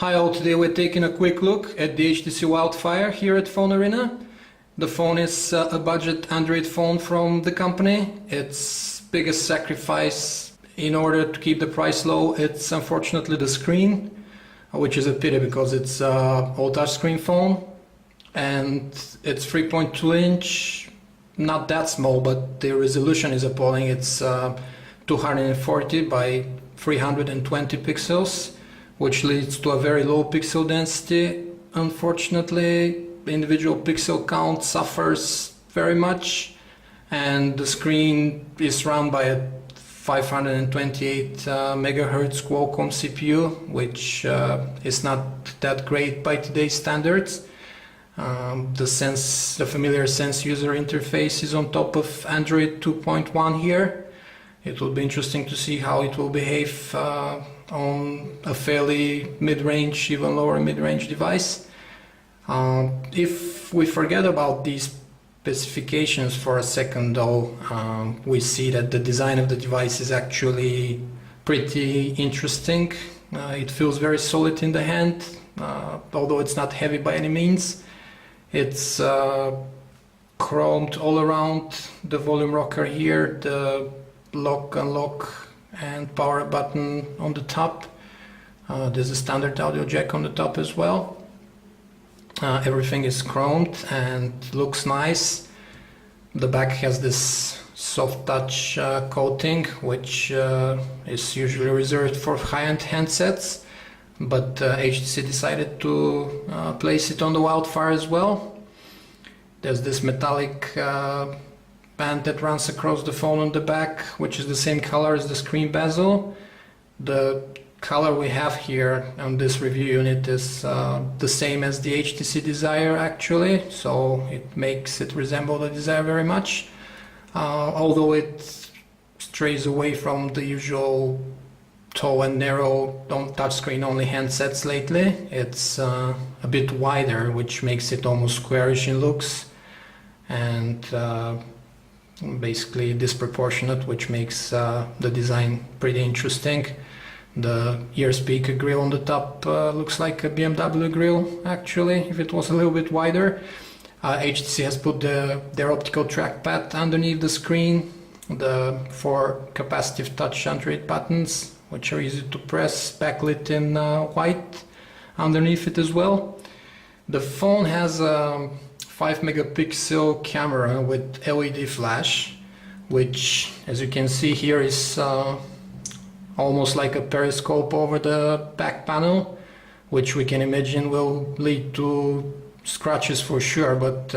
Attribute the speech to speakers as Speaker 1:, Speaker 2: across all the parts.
Speaker 1: Hi all, today we're taking a quick look at the HTC Wildfire here at Phone Arena. The phone is a budget Android phone from the company. Its biggest sacrifice in order to keep the price low, it's unfortunately the screen, which is a pity because it's an all touchscreen phone and it's 3.2 inch, not that small, but the resolution is appalling. It's 240 by 320 pixels, which leads to a very low pixel density. Unfortunately, the individual pixel count suffers very much, and the screen is run by a 528 megahertz Qualcomm CPU, which is not that great by today's standards. The familiar Sense user interface is on top of Android 2.1 here. It will be interesting to see how it will behave on a fairly mid-range, even lower mid-range device. If we forget about these specifications for a second though, we see that the design of the device is actually pretty interesting. It feels very solid in the hand, although it's not heavy by any means. It's chromed all around, the volume rocker here, the lock, unlock and power button on the top. There's a standard audio jack on the top as well. Everything is chromed and looks nice. The back has this soft touch coating, which is usually reserved for high-end handsets, but HTC decided to place it on the Wildfire as well. There's this metallic band that runs across the phone on the back, which is the same color as the screen bezel. The color we have here on this review unit is the same as the HTC Desire actually, so it makes it resemble the Desire very much, although it strays away from the usual tall and narrow touchscreen only handsets lately. It's a bit wider, which makes it almost squarish in looks, and basically disproportionate, which makes the design pretty interesting. The ear speaker grill on the top looks like a BMW grill actually, if it was a little bit wider. HTC has put their optical trackpad underneath the screen, the 4 capacitive touch Android buttons, which are easy to press, backlit in white underneath it as well. The phone has a 5 megapixel camera with LED flash, which, as you can see here, is almost like a periscope over the back panel, which we can imagine will lead to scratches for sure, but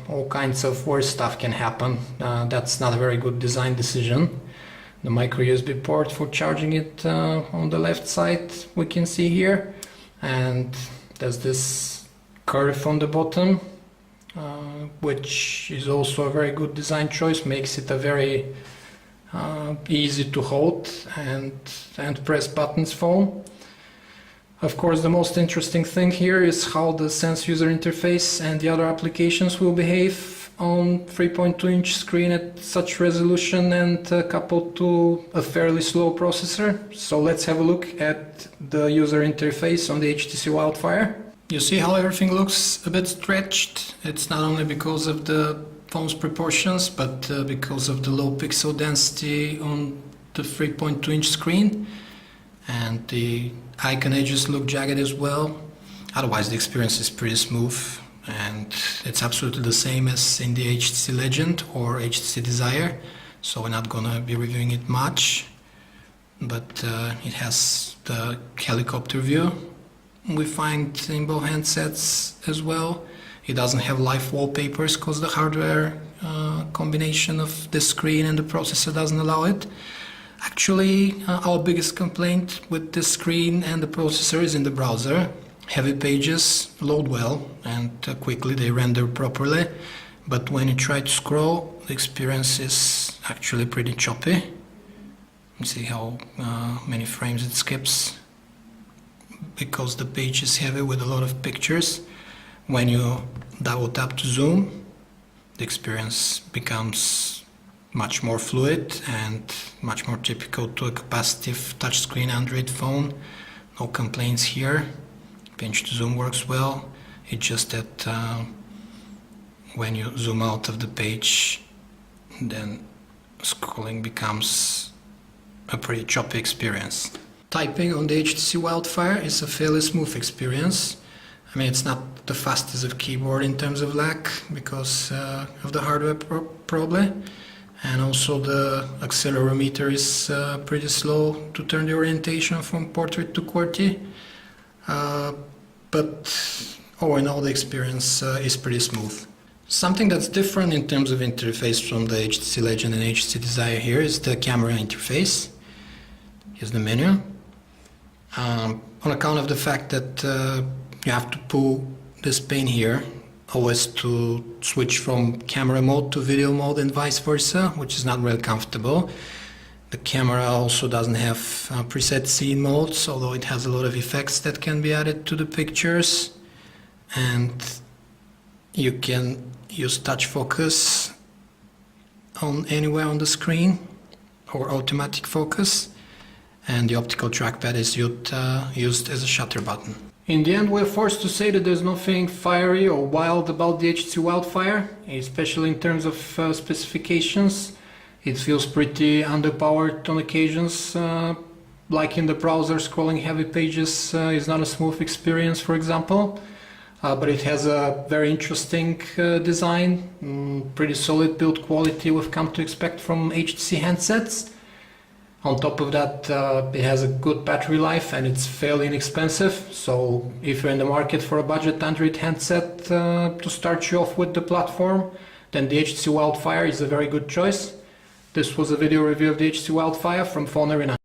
Speaker 1: all kinds of worse stuff can happen. That's not a very good design decision. The micro USB port for charging it on the left side we can see here, and there's this curve on the bottom, which is also a very good design choice, makes it a very easy to hold and press buttons phone. Of course, the most interesting thing here is how the Sense user interface and the other applications will behave on 3.2 inch screen at such resolution and coupled to a fairly slow processor. So let's have a look at the user interface on the HTC Wildfire. You see how everything looks a bit stretched. It's not only because of the phone's proportions, but because of the low pixel density on the 3.2 inch screen, and the icon edges look jagged as well. Otherwise the experience is pretty smooth, and it's absolutely the same as in the HTC Legend or HTC Desire, so we're not gonna be reviewing it much, but it has the helicopter view we find in both handsets as well. It doesn't have live wallpapers because the hardware combination of the screen and the processor doesn't allow it. Actually, our biggest complaint with the screen and the processor is in the browser. Heavy pages load well and quickly, they render properly, but when you try to scroll, the experience is actually pretty choppy. You see how many frames it skips because the page is heavy with a lot of pictures. When you double tap to zoom, the experience becomes much more fluid and much more typical to a capacitive touchscreen Android phone. No complaints here. Pinch to zoom works well. It's just that when you zoom out of the page, then scrolling becomes a pretty choppy experience. Typing on the HTC Wildfire is a fairly smooth experience. I mean, it's not the fastest of keyboard in terms of lag because of the hardware probably, and also the accelerometer is pretty slow to turn the orientation from portrait to QWERTY, but all in all the experience is pretty smooth. Something that's different in terms of interface from the HTC Legend and HTC Desire here is the camera interface. Here's the menu. On account of the fact that you have to pull this pin here always to switch from camera mode to video mode and vice versa, which is not really comfortable. The camera also doesn't have preset scene modes, although it has a lot of effects that can be added to the pictures. And you can use touch focus on anywhere on the screen or automatic focus, and the optical trackpad is used as a shutter button. In the end, we're forced to say that there's nothing fiery or wild about the HTC Wildfire, especially in terms of specifications. It feels pretty underpowered on occasions, like in the browser scrolling heavy pages is not a smooth experience, for example. But it has a very interesting design, pretty solid build quality we've come to expect from HTC handsets. On top of that, it has a good battery life and it's fairly inexpensive. So if you're in the market for a budget Android handset to start you off with the platform, then the HTC Wildfire is a very good choice. This was a video review of the HTC Wildfire from Phone Arena.